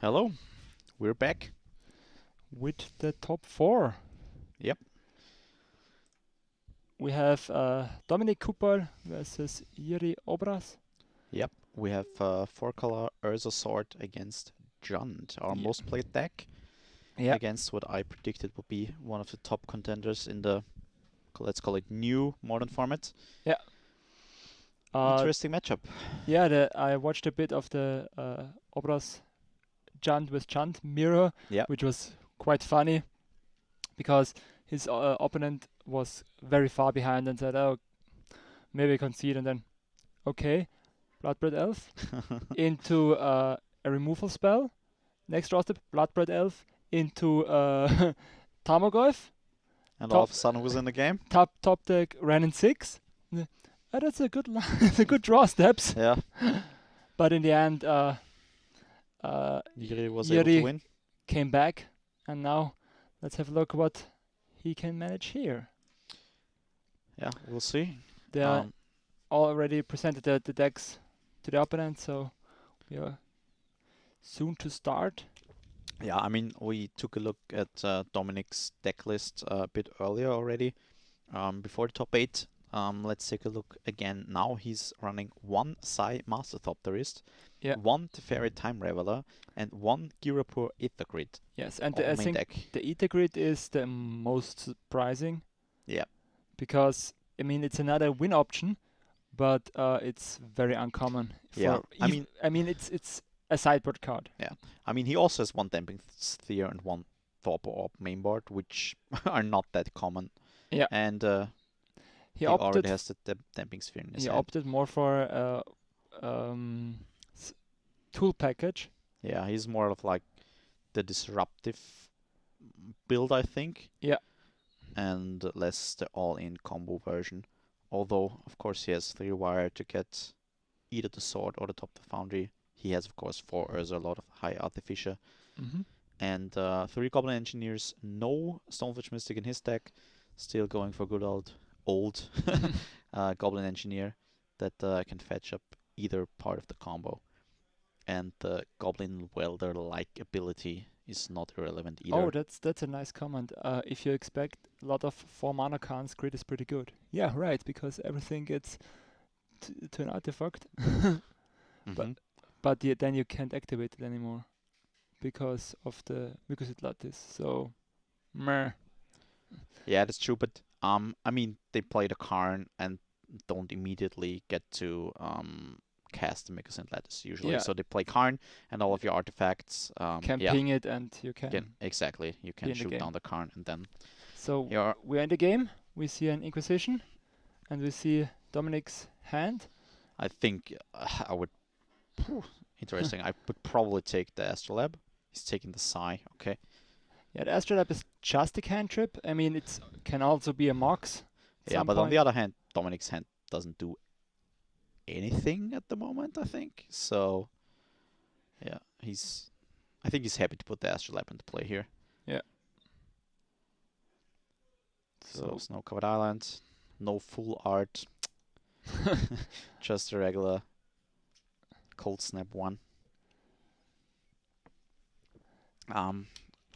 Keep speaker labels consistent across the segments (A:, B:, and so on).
A: Hello, we're back.
B: With the top 4.
A: Yep.
B: We have Dominik Cipal versus Jiri Obraz.
A: Yep, we have 4-color Urza sword against Jund, our most played deck, against what I predicted would be one of the top contenders in the, let's call it, new modern format.
B: Yeah.
A: Interesting matchup.
B: Yeah, I watched a bit of the Obraz Jund with Jund mirror, which was quite funny because his opponent was very far behind and said, oh, maybe I concede, and then, okay, Bloodbred Elf into a removal spell. Next draw step, Bloodbred Elf into Tarmogoyf.
A: And all of a sudden was in the game.
B: Top deck ran in 6. That's a good a good draw steps.
A: Yeah.
B: But in the end,
A: Jiri was able to win.
B: Came back, and now let's have a look what he can manage here.
A: Yeah, we'll see.
B: They already presented the decks to the opponent, so we are soon to start.
A: Yeah, I mean, we took a look at Dominik's deck list a bit earlier already, before the top 8. Let's take a look again. Now he's running 1 Sai Master Thopterist, 1 Teferi Time Reveler, and 1 Girapur Aether Grid.
B: Yes, and I think the Aether Grid is the most surprising.
A: Yeah.
B: Because, I mean, it's another win option, but it's very uncommon.
A: Yeah,
B: I mean, it's a sideboard card.
A: Yeah, I mean, he also has 1 Damping Sphere and 1 Thorpe Orb mainboard, which are not that common.
B: Yeah.
A: And he already has the Damping Sphere in his hand.
B: He opted more for tool package.
A: Yeah, he's more of like the disruptive build, I think.
B: Yeah.
A: And less the all-in combo version. Although, of course, he has 3 wire to get either the sword or the top of the foundry. He has, of course, 4 Urza, a lot of high artificer. And 3 Goblin Engineers, no Stonefetch Mystic in his deck. Still going for good old Goblin Engineer that can fetch up either part of the combo. And the Goblin Welder-like ability is not irrelevant either.
B: Oh, that's a nice comment. If you expect a lot of 4 mana cards, grid is pretty good. Yeah, right, because everything gets to an artifact. But then you can't activate it anymore because of the Mycosid Lattice. So, meh.
A: Yeah, that's true. But I mean, they play the Karn and don't immediately get to cast the Mycosid Lattice usually.
B: Yeah.
A: So they play Karn and all of your artifacts.
B: Can ping it and you can.
A: Exactly. You can shoot down the Karn and then.
B: So we're in the game. We see an Inquisition, and we see Dominik's hand.
A: I think I would. Interesting. I would probably take the Astrolabe. He's taking the Sai. Okay.
B: Yeah, the Astrolabe is just a cantrip. I mean, it can also be a Mox.
A: Yeah, but on the other hand, Dominik's hand doesn't do anything at the moment, I think. So, yeah, I think he's happy to put the Astrolabe into play here.
B: Yeah.
A: So Snow-Covered Island, no full art, just a regular Cold Snap 1.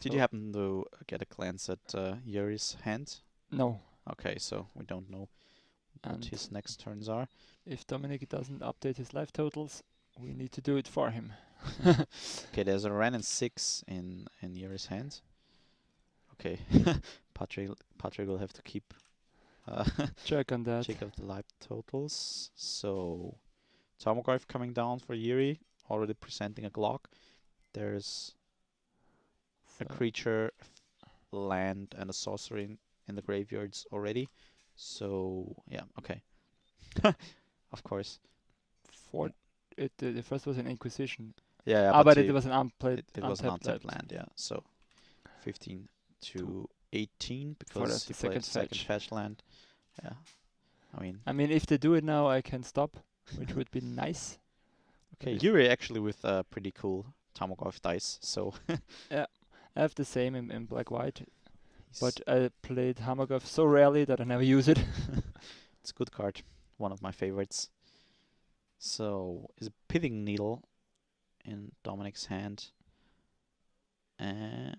A: Did you happen to get a glance at Yuri's hand?
B: No.
A: Okay, so we don't know what his next turns are.
B: If Dominik doesn't update his life totals, we need to do it for him.
A: Okay, there's a Ren and 6 in Yuri's hand. Okay, Patrick will have to keep
B: check on that.
A: Check out the life totals. So Tarmogoyf coming down for Jiri, already presenting a Glock. There's a creature, land, and a sorcery in the graveyards already. So yeah, okay. Of course.
B: The first was an Inquisition.
A: Yeah,
B: but it was an unplayed.
A: It was an untapped land, yeah. So 15 to 18 because he played second fetch land. Yeah, I mean,
B: if they do it now, I can stop, which would be nice.
A: Okay, Jiri actually with pretty cool Tarmogoyf dice. So
B: yeah, I have the same in black-white, but I played Tarmogoyf so rarely that I never use it.
A: It's a good card, one of my favorites. So is a Pithing Needle in Dominik's hand. And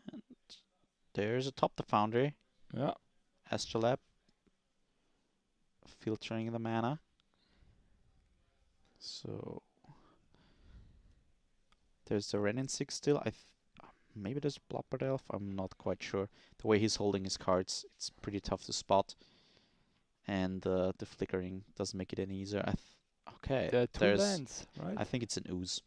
A: there's a top the foundry.
B: Yeah.
A: Astrolab. Filtering the mana. So there's the Ren in 6 still. Maybe there's Blopper Elf. I'm not quite sure. The way he's holding his cards, it's pretty tough to spot. And the flickering doesn't make it any easier. Okay.
B: There are two lands, right?
A: I think it's an ooze.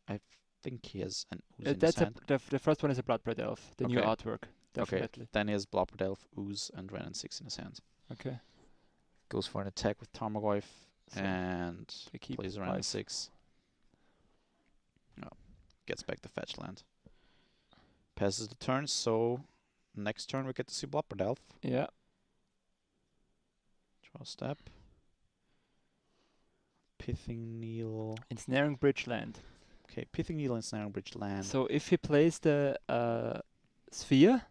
A: I think he has an ooze in his
B: That's
A: hand.
B: the first one is a Bloodbraid Elf, the new artwork. Definitely.
A: Okay. Then he has Blopper Elf, ooze, and Ren in 6 in his hand.
B: Okay.
A: Goes for an attack with Tarmogoyf and plays Ren in 6. Gets back the fetch land. Passes the turn, so next turn we get to see Blopper Elf.
B: Yeah.
A: Draw step. Pithing Needle.
B: Ensnaring Bridge land.
A: Okay, Pithing Needle, Ensnaring Bridge land.
B: So if he plays the Sphere,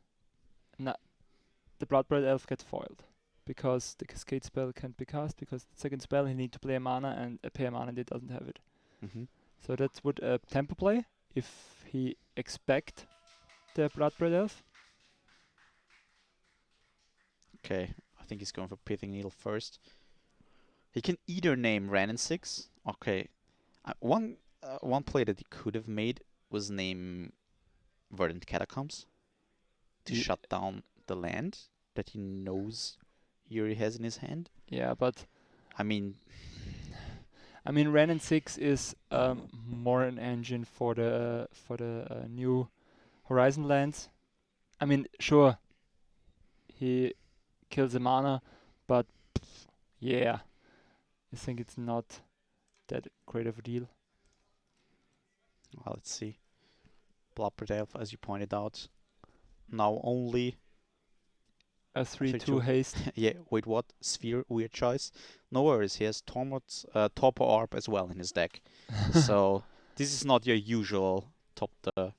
B: the Bloodbraid Elf gets foiled. Because the Cascade spell can't be cast, because the second spell he need to play a mana and pay a mana and it doesn't have it. So that would tempo play if he expect the Bloodbraid Elf.
A: Okay, I think he's going for Pithing Needle first. He can either name Ren in 6. Okay, one play that he could have made was name Verdant Catacombs to shut down the land that he knows Jiri has in his hand.
B: Yeah, but
A: I mean,
B: Ren in 6 is more an engine for the new Horizon lands. I mean, sure, he kills the mana, but yeah, I think it's not that great of a deal.
A: Well, let's see. Blopper Elf, as you pointed out, now only
B: a 3/2 haste.
A: Yeah, wait, what? Sphere, weird choice. No worries, he has Torpor Orb as well in his deck. So this is not your usual top the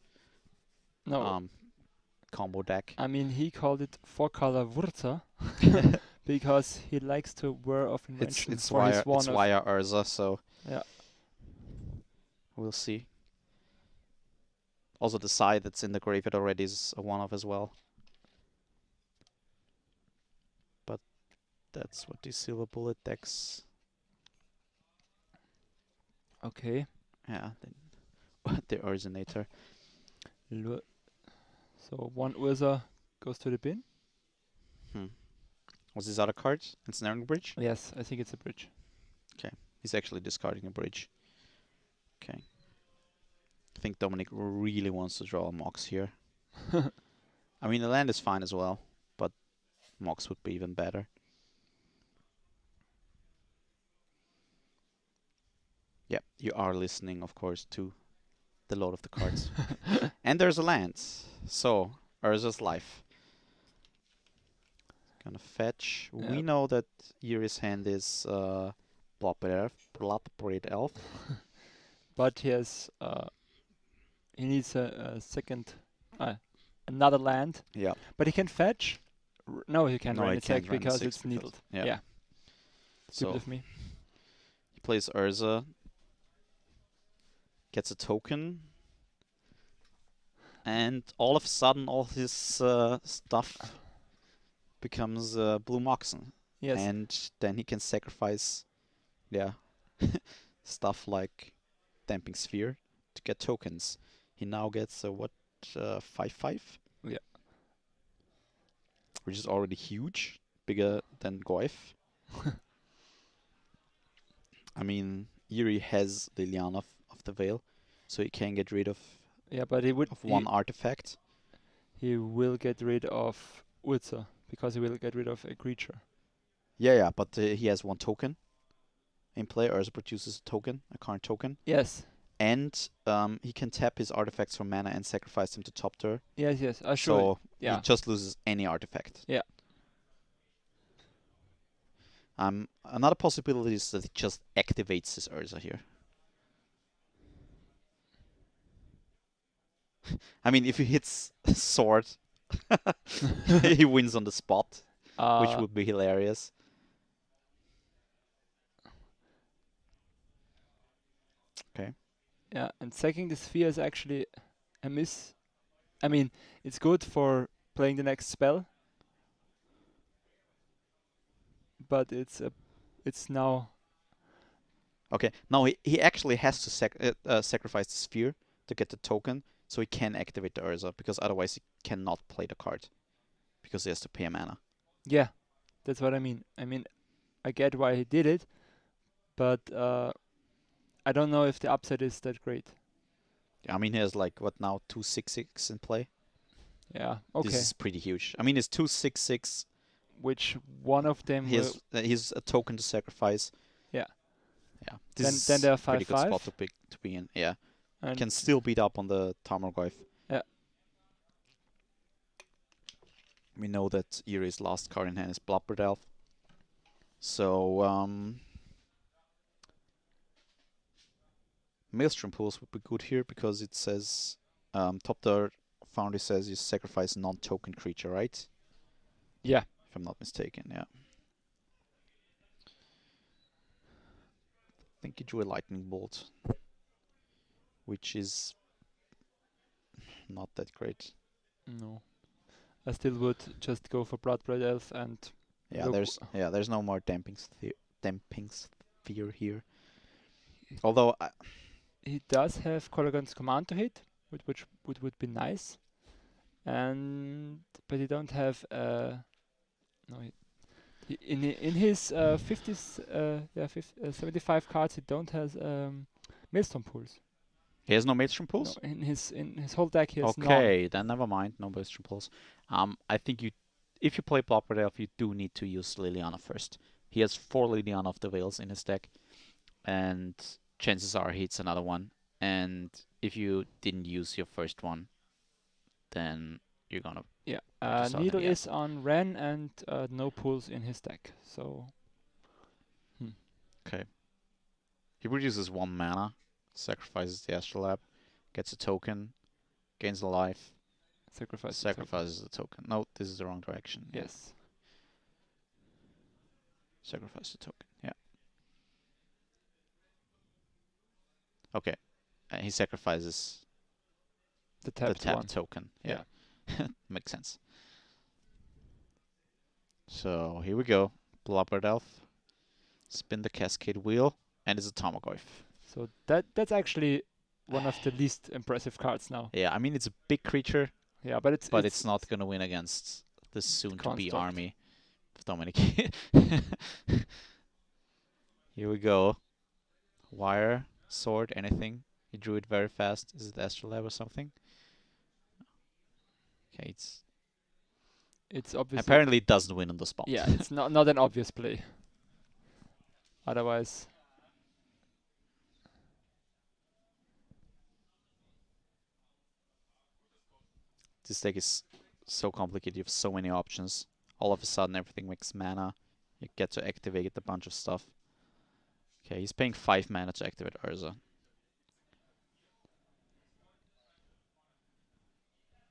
A: combo deck.
B: I mean, he called it 4-color Urza because he likes to wear off invention
A: it's
B: for his one.
A: It's via Urza, so
B: yeah,
A: we'll see. Also, the side that's in the graveyard already is a one-off as well. But that's what these Silver Bullet decks.
B: Okay.
A: Yeah, the Originator.
B: So one Urza goes to the bin.
A: Was his other card Ensnaring Bridge?
B: Yes, I think it's a bridge.
A: Okay, he's actually discarding a bridge. Okay. I think Dominik really wants to draw a Mox here. I mean, the land is fine as well, but Mox would be even better. Yeah, you are listening, of course, to the load of the cards. And there's a land. So, Urza's life. Gonna fetch.
B: Yep.
A: We know that Jiri's hand is Bloodbraid Elf.
B: But he has he needs a second another land.
A: Yeah.
B: But he can fetch. No, he can't run attack
A: can't run
B: because
A: 6
B: it's needled.
A: Yeah.
B: Stupid
A: So
B: of me.
A: he plays Urza. Gets a token. And all of a sudden, all his stuff becomes Blue Moxen.
B: Yes.
A: And then he can sacrifice, stuff like Damping Sphere to get tokens. He now gets a 5/5?
B: Yeah.
A: Which is already huge, bigger than Goyf. I mean, Jiri has Liliana of the Veil, so he can get rid of
B: but he would
A: one artifact.
B: He will get rid of Urza because he will get rid of a creature.
A: Yeah, but he has one token in play. Urza produces a token, a current token.
B: Yes.
A: And he can tap his artifacts for mana and sacrifice them to top tier.
B: Yes. Sure.
A: So he just loses any artifact.
B: Yeah.
A: Another possibility is that he just activates his Urza here. I mean, if he hits sword, he wins on the spot, which would be hilarious. Okay.
B: Yeah, and sacking the sphere is actually a miss I mean, it's good for playing the next spell, but it's now.
A: Okay, now he actually has to sacrifice the sphere to get the token, so he can activate the Urza, because otherwise he cannot play the card, because he has to pay a mana.
B: Yeah, that's what I mean. I mean, I get why he did it, but I don't know if the upside is that great.
A: I mean, he has like, what now, 2/6/6 in play?
B: Yeah, okay.
A: This is pretty huge. I mean, it's 2/6/6.
B: Which one of them will...
A: He's a token to sacrifice.
B: Yeah.
A: Yeah.
B: Then
A: This
B: there are
A: is a pretty good
B: 5/5.
A: spot to be in. Yeah.
B: And
A: Can still beat up on the Tarmogoyf.
B: Yeah.
A: We know that Jiri's last card in hand is Bloodbird Elf. So, Maelstrom Pools would be good here, because it says, top third foundry says you sacrifice a non-token creature, right?
B: Yeah.
A: If I'm not mistaken, yeah. I think you drew a Lightning Bolt, which is not that great.
B: No. I still would just go for Bloodbird Elf and...
A: Yeah, there's no more damping sphere here. Although
B: he does have Colligan's command to hit, which would be nice. But he don't have no. In his 75 cards, he don't has Maelstrom Pools.
A: He has no Maelstrom Pools?
B: No, in his whole deck he has
A: okay, then never mind, no Maelstrom Pools. I think if you play Bloodbird Elf, you do need to use Liliana first. He has 4 Liliana of the Veils in his deck, and chances are he hits another one. And if you didn't use your first one, then you're gonna...
B: Yeah, Needle is on Ren and no pools in his deck, so...
A: Okay. He produces 1 mana, sacrifices the Astrolabe, gets a token, gains a life, sacrifices the token. No, this is the wrong direction.
B: Yes.
A: Sacrifice the token, yeah. Okay. He sacrifices
B: the tapped
A: token. Yeah. Makes sense. So here we go. Bloodbird Elf. Spin the Cascade Wheel, and it's a Tarmogoyf.
B: So that's actually one of the least impressive cards now.
A: Yeah, I mean, it's a big creature.
B: Yeah, but
A: it's not gonna win against the soon-to-be army of Dominik. Here we go. Wire, sword, anything. He drew it very fast. Is it Astrolabe or something? Okay,
B: it's obviously...
A: Apparently it doesn't win on the spot.
B: Yeah, it's not an obvious play. Otherwise...
A: This deck is so complicated. You have so many options. All of a sudden everything makes mana. You get to activate a bunch of stuff. Okay, he's paying 5 mana to activate Urza.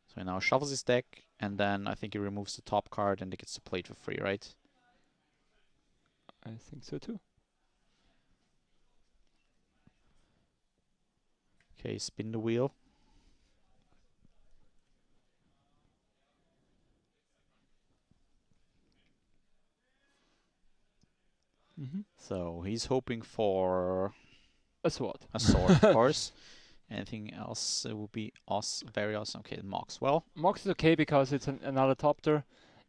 A: So he now shuffles his deck, and then I think he removes the top card and he gets to play it for free, right?
B: I think so too.
A: Okay, spin the wheel. So he's hoping for
B: a sword.
A: A sword, of course. Anything else would be very awesome. Okay, Mox. Well,
B: Mox is okay because it's another topter.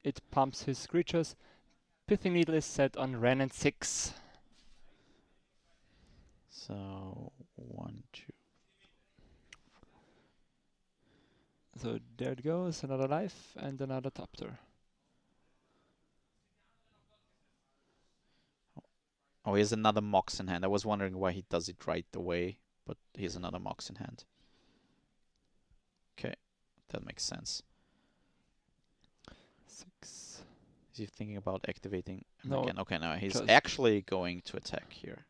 B: It pumps his creatures. Pithing Needle is set on Ren and 6.
A: So 1, 2.
B: So there it goes, another life and another topter.
A: Oh, he has another Mox in hand. I was wondering why he does it right away, but he has another Mox in hand. Okay, that makes sense.
B: 6.
A: Is he thinking about activating
B: no,
A: again? Okay, no, he's actually going to attack here.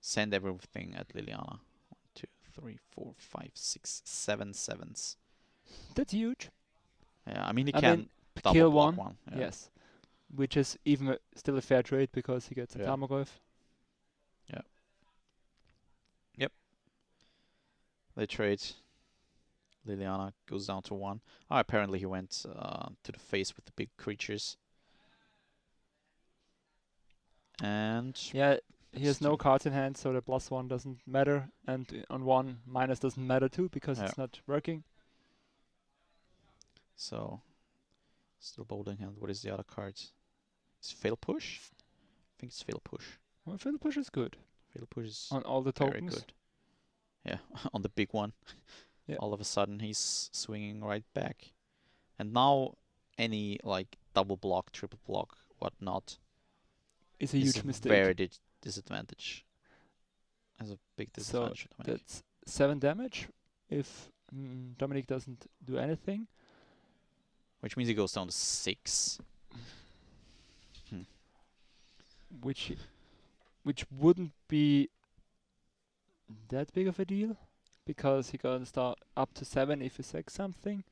A: Send everything at Liliana. 1, 2, 3, 4, 5, 6, 7 sevens.
B: That's huge.
A: Yeah, I mean he can
B: kill
A: one.
B: Yeah. Yes. Which is even still a fair trade because he gets a Tarmogoyf.
A: Yeah. Yep. They trade. Liliana goes down to 1. Oh, apparently he went to the face with the big creatures. And
B: yeah, he has no cards in hand, so the +1 doesn't matter, and on 1 minus doesn't matter too because it's not working.
A: So still bowling hand. What is the other card? Is fail push? I think it's fail push.
B: Well, fail push is good.
A: Fail push is
B: on all the
A: very
B: tokens.
A: good. Yeah, on the big one.
B: Yeah.
A: All of a sudden he's swinging right back. And now any like double block, triple block, whatnot
B: is a huge mistake.
A: Very disadvantage. As a big disadvantage.
B: So that's 7 damage if Dominik doesn't do anything.
A: Which means he goes down to 6.
B: Which wouldn't be that big of a deal, because he can start up to 7 if he sacks something.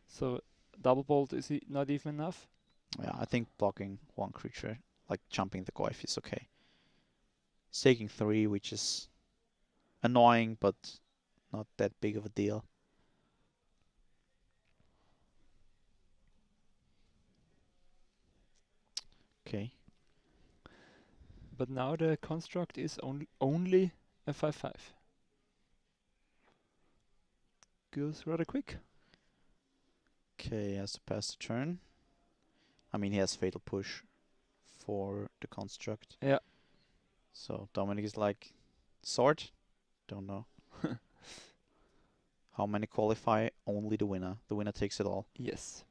B: So double bolt is not even enough.
A: Yeah, I think blocking 1 creature, like jumping the Goif, is okay. He's taking 3, which is annoying, but not that big of a deal. Okay.
B: But now the construct is only a 5/5. Goes rather quick.
A: Okay, he has to pass the turn. I mean, he has fatal push for the construct.
B: Yeah.
A: So Dominik is like, sword? Don't know. How many qualify? Only the winner. The winner takes it all.
B: Yes.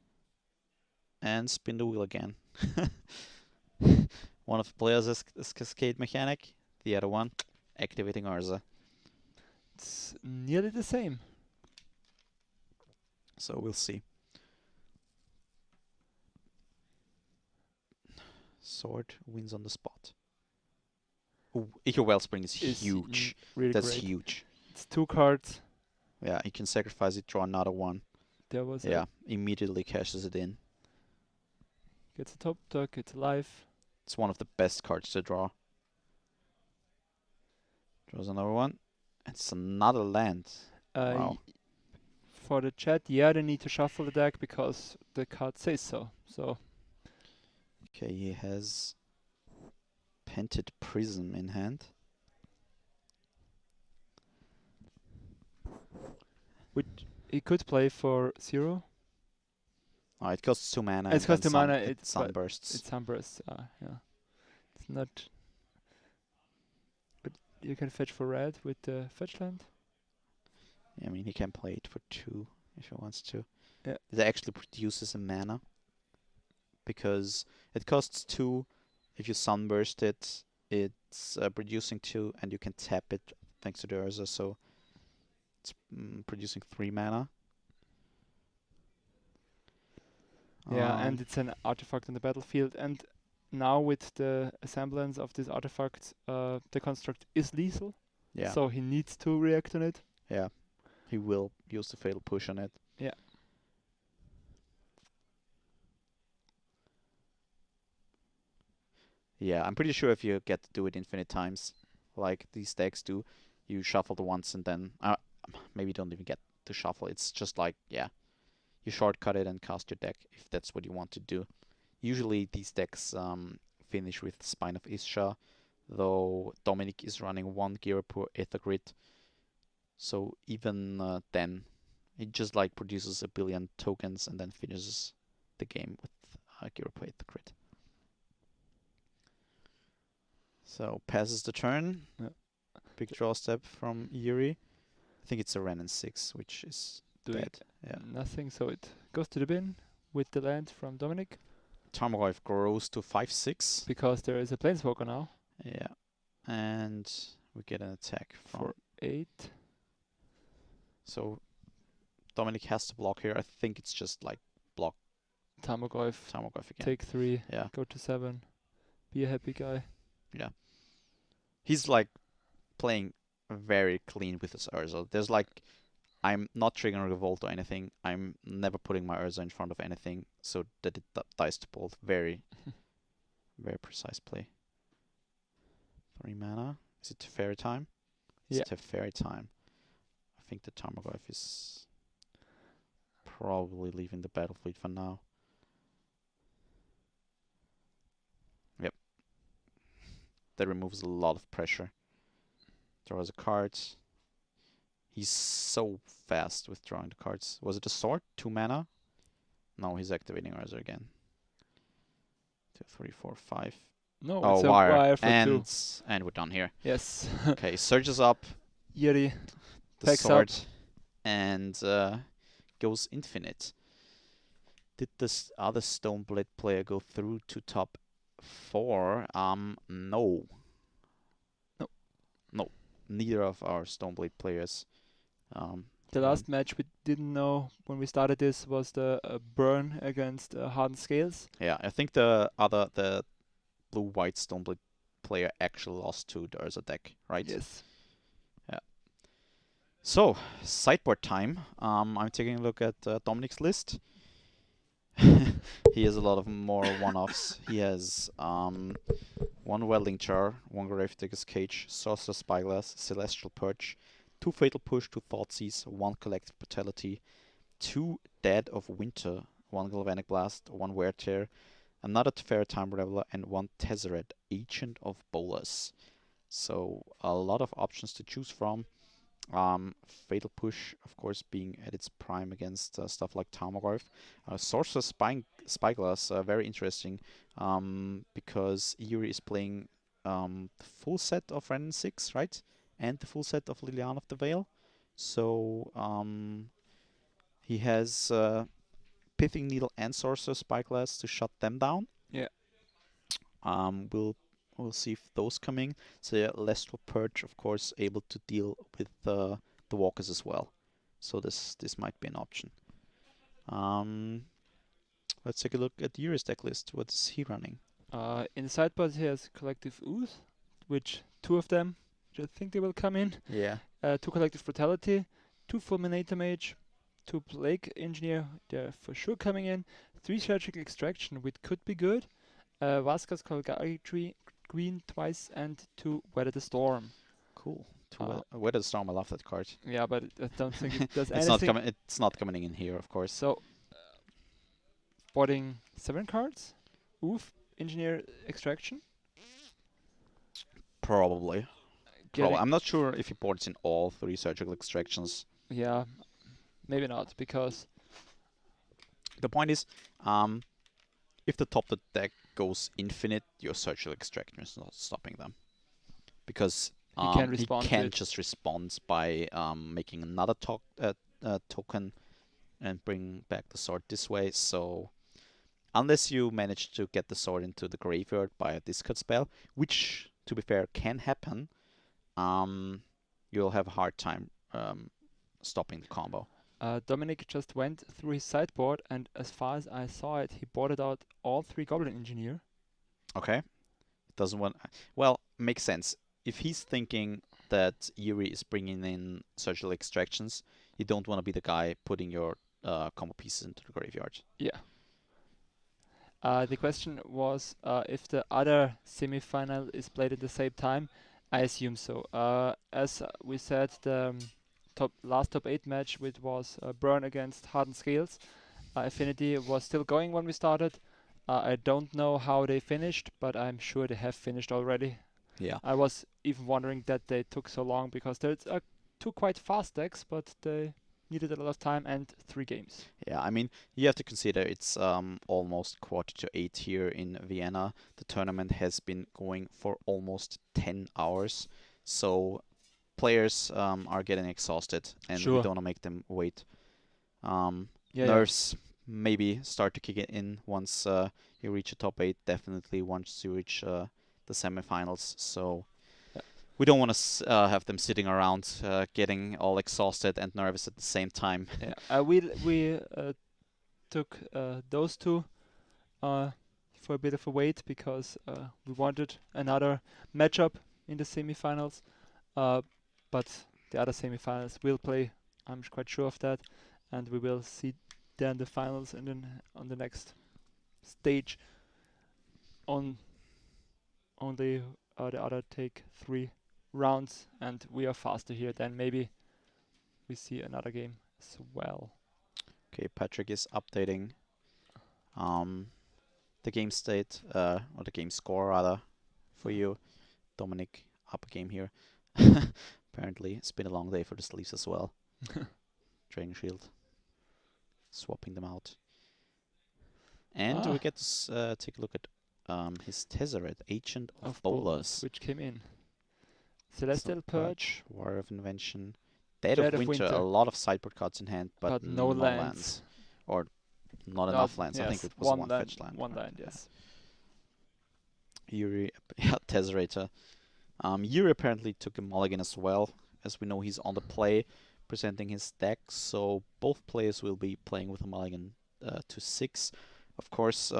A: And spin the wheel again. One of the players is cascade mechanic. The other one, activating Urza.
B: It's nearly the same.
A: So we'll see. Sword wins on the spot. Ooh, Echo Wellspring is huge.
B: Really
A: That's
B: great.
A: huge.
B: It's 2 cards.
A: Yeah, you can sacrifice it, draw another one.
B: There was
A: immediately cashes it in.
B: Gets a top tuck, it's alive.
A: It's one of the best cards to draw. Draws another one. It's another land. Wow.
B: For the chat, they need to shuffle the deck because the card says so.
A: Okay, he has Painted Prism in hand.
B: Which he could play for 0.
A: Oh, it costs 2 mana.
B: It costs 2 mana.
A: It sunbursts.
B: It sunbursts. Yeah. It's not. But you can fetch for red with the fetch land.
A: Yeah, I mean, he can play it for 2 if he wants to.
B: Yeah.
A: It actually produces a mana. Because it costs 2. If you sunburst it, it's producing 2, and you can tap it thanks to the Urza. So it's producing 3 mana.
B: Yeah, and it's an artifact on the battlefield. And now with the assemblance of this artifact, the construct is lethal.
A: Yeah.
B: So he needs to react on it.
A: Yeah. He will use the fatal push on it.
B: Yeah.
A: Yeah, I'm pretty sure if you get to do it infinite times, like these decks do, you shuffle the once and then maybe you don't even get to shuffle. It's just like, yeah, you shortcut it and cast your deck if that's what you want to do. Usually these decks finish with Spine of Isha, though Dominik is running 1 gear per Aether Grid. So even then, it just like produces a billion tokens and then finishes the game with gear per Aether Grid. So passes the turn.
B: Yeah.
A: Big draw step from Jiri. I think it's a Renin 6, which is dead. Yeah.
B: Nothing, so it goes to the bin with the land from Dominik.
A: Tarmogoyf grows to 5/6.
B: Because there is a Planeswalker now.
A: Yeah. And we get an attack
B: for 8.
A: So Dominik has to block here. I think it's just like block
B: Tarmogoyf
A: again.
B: Take 3.
A: Yeah.
B: Go to 7. Be a happy guy.
A: Yeah. He's like playing very clean with his Urza. There's like, I'm not triggering Revolt or anything. I'm never putting my Urza in front of anything so that it dies to bolt. Very, very precise play. 3 mana. Is it Teferi time? It's Teferi time. I think the Tarmogoyf is probably leaving the battlefield for now. Yep. That removes a lot of pressure. Draws a card. He's so fast with drawing the cards. Was it a sword? 2 mana? No, he's activating Urza again. 2, 3, 4, 5.
B: No,
A: Oh,
B: it's a
A: wire.
B: wire for 2.
A: And we're done here.
B: Yes.
A: Okay, surges up
B: Jiri
A: the
B: packs
A: sword
B: up.
A: and goes infinite. Did this other Stoneblade player go through to top 4? No. No. Neither of our Stoneblade players.
B: The last match we didn't know when we started this was the burn against Hardened Scales.
A: Yeah, I think the blue-white Stoneblade player actually lost to the Urza deck, right?
B: Yes.
A: Yeah. So, sideboard time. I'm taking a look at Dominik's list. He has a lot of more one-offs. He has 1 Welding Jar, 1 Gravedigger's Cage, Sorcerer's Spyglass, Celestial Perch, 2 Fatal Push, 2 Thoughtseize, 1 Collective Brutality, 2 Dead of Winter, 1 Galvanic Blast, 1 Wear Tear, another Teferi Time Reveler, and 1 Tezzeret, Agent of Bolas. So a lot of options to choose from. Fatal Push, of course, being at its prime against stuff like Tarmogoyf. Sorcerer's Spyglass, very interesting, because Jiri is playing the full set of Ren 6, right? And the full set of Liliana of the Veil. So he has Pithing Needle and Sorcerer's Spyglass to shut them down.
B: Yeah.
A: We'll see if those coming. So yeah, Lestral Purge, of course, able to deal with the walkers as well. So this might be an option. Let's take a look at Jiri's deck list. What is he running?
B: In the sideboard he has Collective Ooze, which 2 of them, which I think they will come in.
A: Yeah.
B: 2 Collective Brutality, 2 Fulminator Mage, 2 Plague Engineer, they're for sure coming in. 3 Surgical Extraction, which could be good. Vasquez Colgari Tree, Green twice, and 2 Weather the Storm.
A: Cool. Weather the Storm, I love that card.
B: Yeah, but I don't think it does
A: it's
B: anything.
A: It's not coming in here, of course.
B: So, boarding 7 cards. Oof, Engineer Extraction.
A: Probably. I'm not sure if he boards in all 3 Surgical Extractions.
B: Yeah, maybe not, because
A: the point is, if the top of the deck goes infinite, your Surgical Extraction is not stopping them. Because he can't just respond by making another token and bring back the sword this way. So unless you manage to get the sword into the graveyard by a discard spell, which, to be fair, can happen, you'll have a hard time stopping the combo.
B: Dominik just went through his sideboard, and as far as I saw it, he boarded out all 3 Goblin Engineer.
A: Okay. Doesn't want... Well, makes sense. If he's thinking that Jiri is bringing in Surgical Extractions, you don't want to be the guy putting your combo pieces into the graveyard.
B: Yeah. The question was if the other semi-final is played at the same time. I assume so. As we said, the last top 8 match, which was Burn against Hardened Scales, Affinity was still going when we started. I don't know how they finished, but I'm sure they have finished already.
A: Yeah.
B: I was even wondering that they took so long, because there's 2 quite fast decks, but they needed a lot of time and 3 games.
A: Yeah, I mean, you have to consider it's almost 7:45 here in Vienna. The tournament has been going for almost 10 hours. So players are getting exhausted, and we don't want to make them wait. Nerves maybe start to kick in once you reach a top 8, definitely once you reach the semifinals. So we don't want to have them sitting around getting all exhausted and nervous at the same time.
B: Yeah, we took those 2 for a bit of a wait, because we wanted another matchup in the semifinals. But the other semifinals will play, I'm quite sure of that, and we will see then the finals, and then on the next stage only the other take 3 rounds, and we are faster here, then maybe we see another game as well.
A: Okay, Patrick is updating the game state, or the game score rather, for you. Dominik, up a game here. Apparently, it's been a long day for the sleeves as well. Drain Shield. Swapping them out. And we get to take a look at his Tezzeret, Agent of Bolas.
B: Which came in. Celestial Purge.
A: War of Invention. Dead of Winter. A lot of sideboard cards in hand, but
B: no lands.
A: Or not enough lands.
B: Yes.
A: I think it was one fetch land.
B: One land, yes.
A: Jiri, Tezzerator. Jiri apparently took a mulligan as well. As we know, he's on the play, presenting his deck. So both players will be playing with a mulligan to 6. Of course,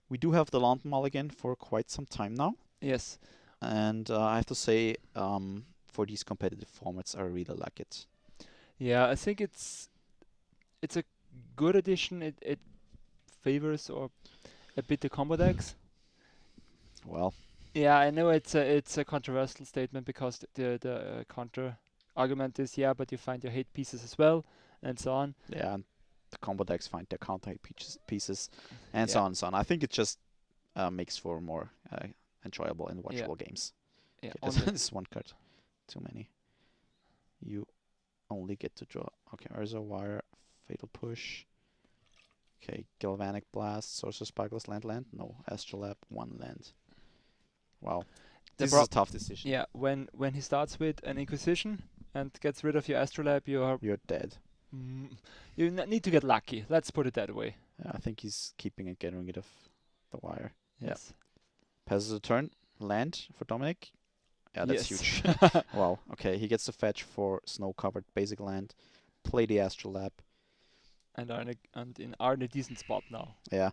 A: we do have the land mulligan for quite some time now.
B: Yes.
A: And I have to say, for these competitive formats, I really like it.
B: Yeah, I think it's a good addition. It favors or a bit the combo decks.
A: Well.
B: Yeah, I know it's a controversial statement because the counter argument is but you find your hate pieces as well, and so on.
A: Yeah, and the combo decks find their counter hate pieces, and so on and so on. I think it just makes for more enjoyable and watchable games.
B: Yeah,
A: okay, this one card, too many. You only get to draw. Okay, Urza, Wire, Fatal Push. Okay, Galvanic Blast, Sorcerer's Sparkles, land. No, Astrolabe, 1 land. Wow, this is a tough decision.
B: Yeah, when he starts with an Inquisition and gets rid of your Astrolabe,
A: you're dead.
B: You need to get lucky. Let's put it that way.
A: Yeah, I think he's keeping and getting rid of the Wire.
B: Yes.
A: Passes a turn. Land for Dominik. Yeah, that's huge. Wow. Okay, he gets to fetch for snow-covered basic land. Play the Astrolabe.
B: And are in a decent spot now.
A: Yeah.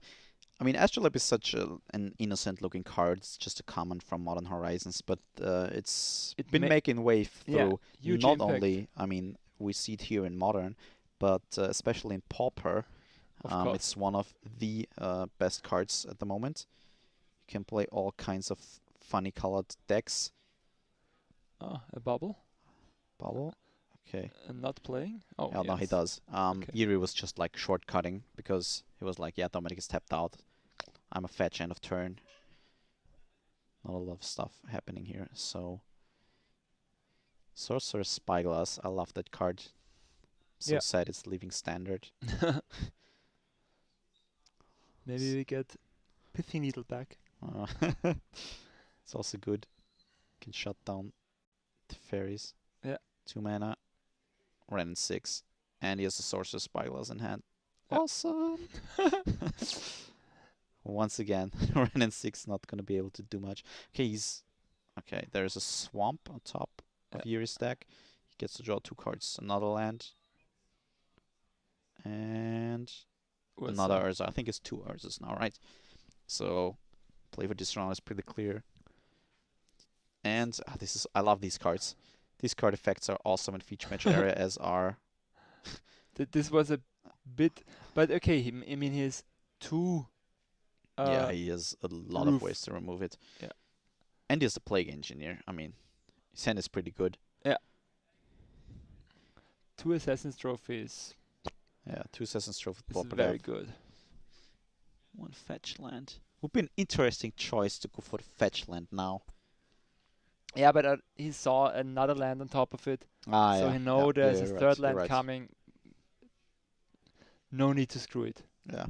A: I mean, Astrolabe is such an innocent-looking card. It's just a common from Modern Horizons, but it's been making wave through not only, I mean, we see it here in Modern, but especially in Pauper. It's one of the best cards at the moment. You can play all kinds of funny colored decks.
B: A bubble?
A: Bubble? Okay.
B: And not playing? Oh,
A: yeah, no, he does. Jiri was just like shortcutting because he was like, yeah, Dominik is tapped out. I'm a fetch end of turn. Not a lot of stuff happening here. So, Sorcerer's Spyglass. I love that card. So sad it's leaving standard.
B: Maybe we get Pithy Needle back.
A: It's also good. Can shut down the fairies.
B: Yeah.
A: 2 mana. Ren 6. And he has the Sorcerer's Spyglass in hand. Awesome! Once again, Ren 6 not going to be able to do much. Okay, there's a Swamp on top of Jiri's deck. He gets to draw 2 cards. Another land. And another Urza. I think it's 2 Urzas now, right? So, play for this round is pretty clear. And I love these cards. These card effects are awesome in feature match area, as are.
B: This was a bit, but okay. I mean, he has 2.
A: Yeah, he has a lot of ways to remove it.
B: Yeah,
A: and he has the Plague Engineer. I mean, his hand is pretty good.
B: Yeah. 2 Assassin's Trophies.
A: Yeah, 2 Assassin's Trophies.
B: This is very good.
A: 1 fetch land. Would be an interesting choice to go for the fetch land now.
B: Yeah, but he saw another land on top of it. So he know there's a third land coming. No need to screw it.
A: Yeah.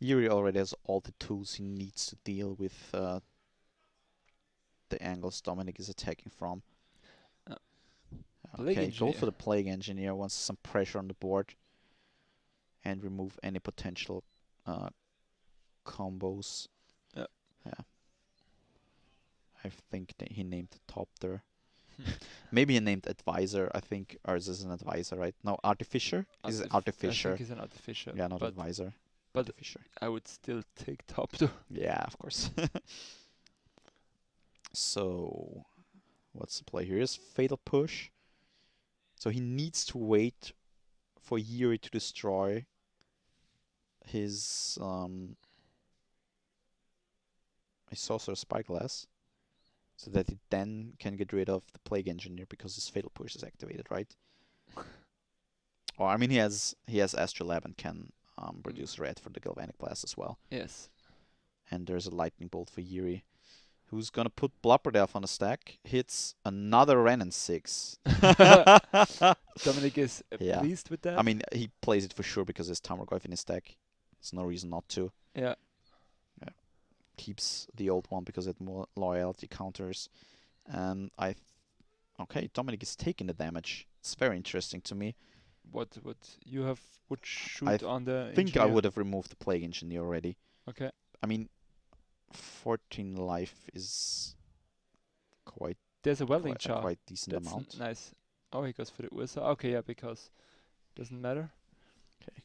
A: Jiri already has all the tools he needs to deal with the angles Dominik is attacking from. Okay, go for the Plague Engineer. Wants some pressure on the board. And remove any potential combos. Yeah. I think that he named the top there. Maybe he named Advisor. I think ours is an Advisor, right? No, Artificer? Is it Artificer?
B: I think he's an Artificer.
A: Yeah, not Advisor.
B: But
A: Artificer.
B: I would still take top though.
A: Yeah, of course. So, what's the play here? Is Fatal Push. So he needs to wait for Jiri to destroy his Sorcerer's Spyglass. So that he then can get rid of the Plague Engineer because his Fatal Push is activated, right? Or I mean, he has Astrolab and can produce red for the Galvanic Blast as well.
B: Yes.
A: And there's a Lightning Bolt for Jiri, who's gonna put Blubberdelf on a stack. Hits another Renin 6.
B: Dominic is pleased with that.
A: I mean, he plays it for sure because there's Tamurgoyf in his stack. There's no reason not to.
B: Yeah.
A: Keeps the old one because it more loyalty counters. And okay, Dominic is taking the damage. It's very interesting to me.
B: What you would shoot on the
A: I think
B: engineer?
A: I would have removed the Plague Engineer already.
B: Okay.
A: I mean, 14 life is quite.
B: There's a welding char.
A: Quite decent
B: That's
A: amount.
B: Nice. Oh, he goes for the Urza. Okay, yeah, because doesn't matter.
A: Okay.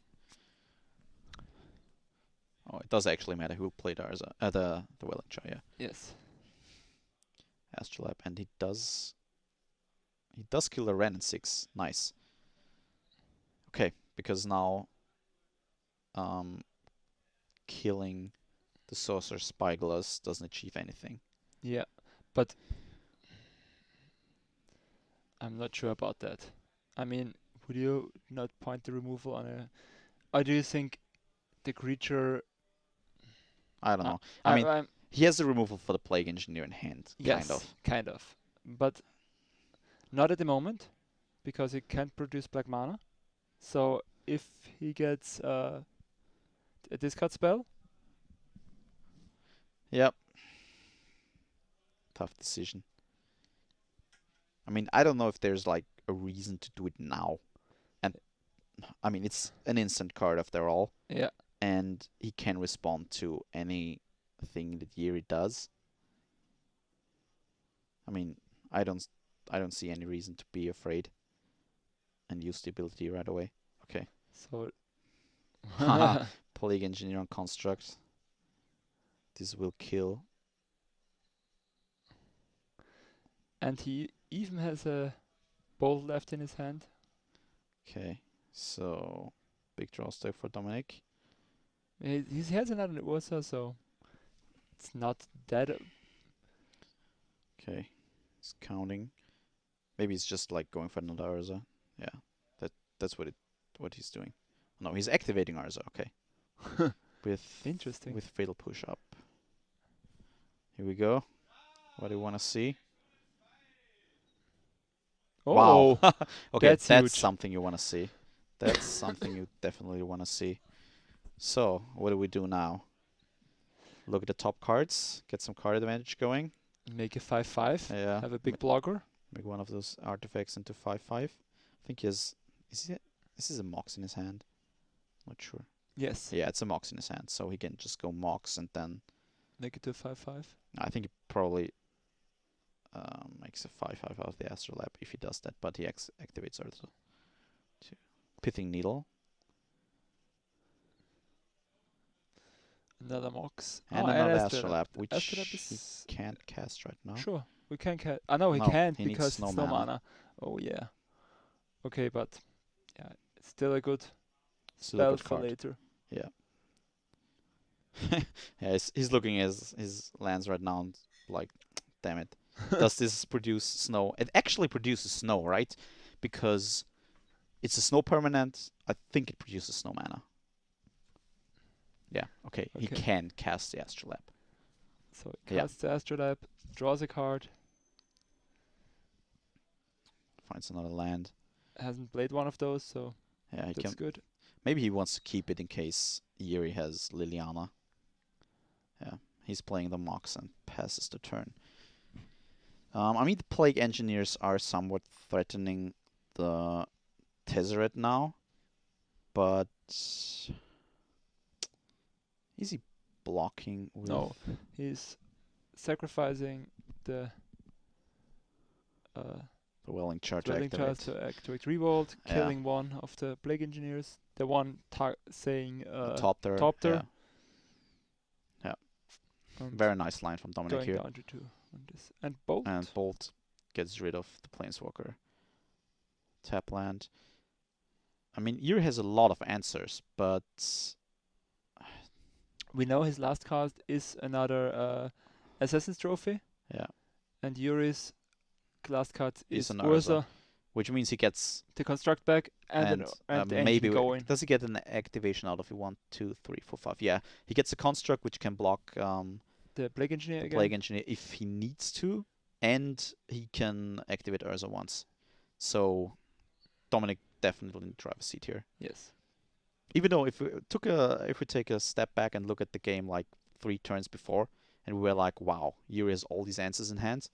A: Oh, it does actually matter who played Urza. The welding char, yeah.
B: Yes.
A: Astrolab, and he does kill the Renin 6. Nice. Okay, because now killing the Sorcerer Spyglass doesn't achieve anything.
B: Yeah, but I'm not sure about that. I mean, would you not point the removal on a... Or do you think the creature...
A: I don't know. I mean, he has the removal for the Plague Engineer in hand,
B: yes, kind of. But not at the moment, because he can't produce black mana. So if he gets a discard spell...
A: Yep. Tough decision. I mean, I don't know if there's like a reason to do it now. And I mean, it's an instant card after all.
B: Yeah.
A: And he can respond to anything that Jiri does. I mean, I don't see any reason to be afraid and use the ability right away. Okay.
B: So
A: Plague Engineer on Construct. This will kill.
B: And he even has a bolt left in his hand.
A: Okay, so big draw stack for Dominic.
B: He has another Urza, so it's not that.
A: Okay, he's counting. Maybe he's just like going for another Urza. Yeah, that's what he's doing. No, he's activating Urza. Okay.
B: Interesting.
A: With Fatal Push up. Here we go. What do you want to see?
B: Oh,
A: wow. Okay, that's
B: huge.
A: something you want to see. That's something you definitely want to see. So, what do we do now? Look at the top cards. Get some card advantage going.
B: Make a 5/5.
A: Yeah.
B: Have a big blocker.
A: Make one of those artifacts into 5/5. I think he has... This is a Mox in his hand. Not sure.
B: Yes.
A: Yeah, it's a Mox in his hand, so he can just go Mox and then...
B: Make it to a 5/5.
A: I think he probably makes a 5/5 out of the Astrolab if he does that, but he activates Urza. Pithing Needle.
B: Another Mox.
A: And another Astrolab, which
B: Astrolab
A: he can't cast right now.
B: Sure, we can cast. I know he can't because it's no mana. Oh yeah. Okay, but yeah, it's still a good spell for later.
A: Yeah. Yeah, he's looking at his lands right now and like, damn it. Does this produce snow? It actually produces snow, right? Because it's a snow permanent. I think it produces snow mana. Yeah, okay. He can cast the Astrolab.
B: So he casts the Astrolab, draws a card.
A: Finds another land.
B: Hasn't played one of those, so
A: yeah,
B: that's good.
A: Maybe he wants to keep it in case Jiri has Liliana. Yeah, he's playing the Mox and passes the turn. I mean, the Plague Engineers are somewhat threatening the Tezzeret now, but is he blocking with...
B: No, he's sacrificing the
A: Welling Char
B: to activate Revolt, killing one of the Plague Engineers, the one saying
A: Topter.
B: Topter.
A: Yeah. Very nice line from Dominik here.
B: Down to 2 on this. And Bolt.
A: And Bolt gets rid of the Planeswalker. Tap land. I mean, Jiri has a lot of answers, but...
B: We know his last cast is another Assassin's Trophy.
A: Yeah.
B: And Yuri's last card is
A: an
B: Urza,
A: which means he gets
B: the construct back and the
A: maybe
B: engine going.
A: does he get an activation out of it? 1, 2, 3, 4, 5? Yeah, he gets a construct which can block
B: the plague engineer
A: the
B: again.
A: plague engineer if he needs to, and he can activate Urza once. So Dominik definitely in the driver's seat here.
B: Yes.
A: Even though if we take a step back and look at the game like 3 turns before, and we were like, wow, Jiri has all these answers in hand.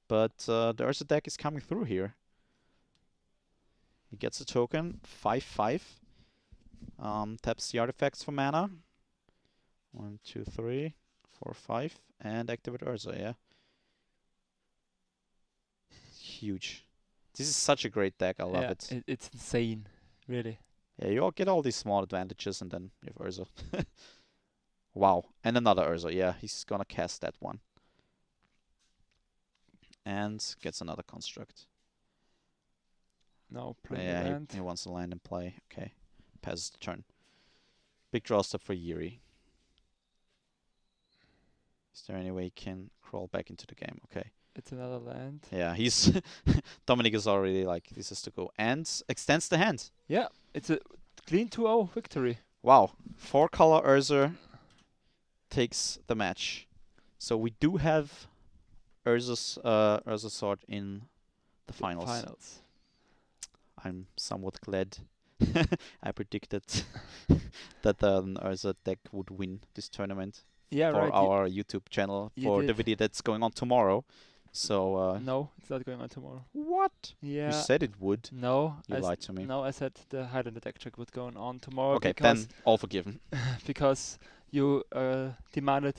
A: But the Urza deck is coming through here. He gets a token, 5/5. Taps the artifacts for mana. 1, 2, 3, 4, 5, and activate Urza. Yeah, huge. This is such a great deck. I love it.
B: It's insane, really.
A: Yeah, you all get all these small advantages, and then you have Urza. Wow, and another Urza. Yeah, he's gonna cast that one. And gets another construct.
B: Now playing the land.
A: He wants to land and play. Okay, passes the turn. Big draw step for Jiri. Is there any way he can crawl back into the game? Okay.
B: It's another land.
A: Yeah, he's Dominik is already like, this is to go, and extends the hand.
B: Yeah, it's a clean 2-0 victory.
A: Wow, 4-color Urza takes the match. So we do have Urza's sword in the finals. I'm somewhat glad. I predicted that an Urza deck would win this tournament.
B: Yeah,
A: for
B: right.
A: our YouTube channel for the video that's going on tomorrow. So
B: no, it's not going on tomorrow.
A: What?
B: Yeah.
A: You said it would.
B: No,
A: you lied to me.
B: No, I said the Highlander deck check would go on tomorrow.
A: Okay, then all forgiven.
B: Because you demanded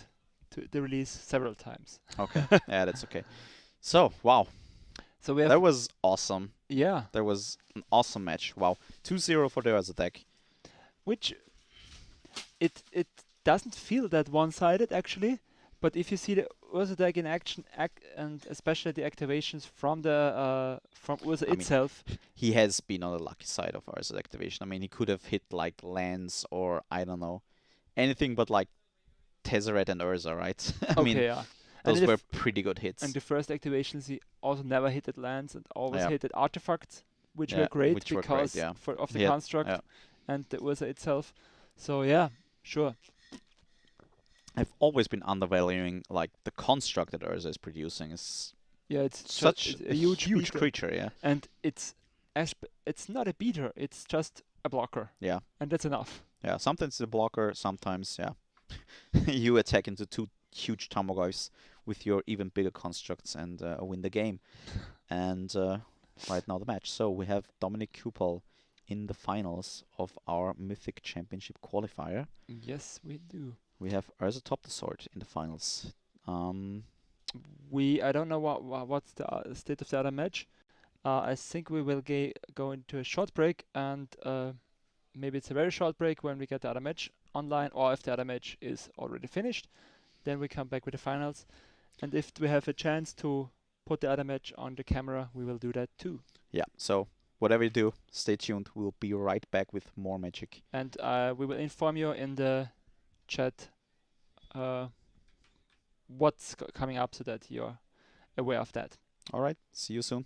B: the release several times.
A: Okay, yeah, that's okay. So wow.
B: So we have
A: that was awesome.
B: Yeah.
A: That was an awesome match. Wow, 2-0 for the Urza deck.
B: Which it doesn't feel that one-sided actually, but if you see the Urza deck in action, and especially the activations from the from Urza itself,
A: he has been on the lucky side of Urza's activation. I mean, he could have hit like lands or I don't know, anything but like Tezzeret and Urza, right? I mean,
B: yeah.
A: Those were pretty good hits.
B: And the first activations, he also never hit at lands and always hit at artifacts, which were great because of the construct and the Urza itself. So yeah, sure.
A: I've always been undervaluing like the construct that Urza is producing. It's such a huge creature, yeah.
B: And it's not a beater; it's just a blocker.
A: Yeah.
B: And that's enough.
A: Yeah. Sometimes it's a blocker. Sometimes, you attack into 2 huge Tamagotchis with your even bigger constructs and win the game. And right now the match. So we have Dominik Cipal in the finals of our Mythic Championship qualifier.
B: Yes, we do.
A: We have Urza Top the Sword in the finals.
B: I don't know what's the state of the other match. I think we will go into a short break, and maybe it's a very short break when we get the other match online, or if the other match is already finished, then we come back with the finals. And if we have a chance to put the other match on the camera, we will do that too. Yeah,
A: so whatever you do, stay tuned. We'll be right back with more magic.
B: And we will inform you in the chat what's coming up so that you're aware of that.
A: All right, see you soon.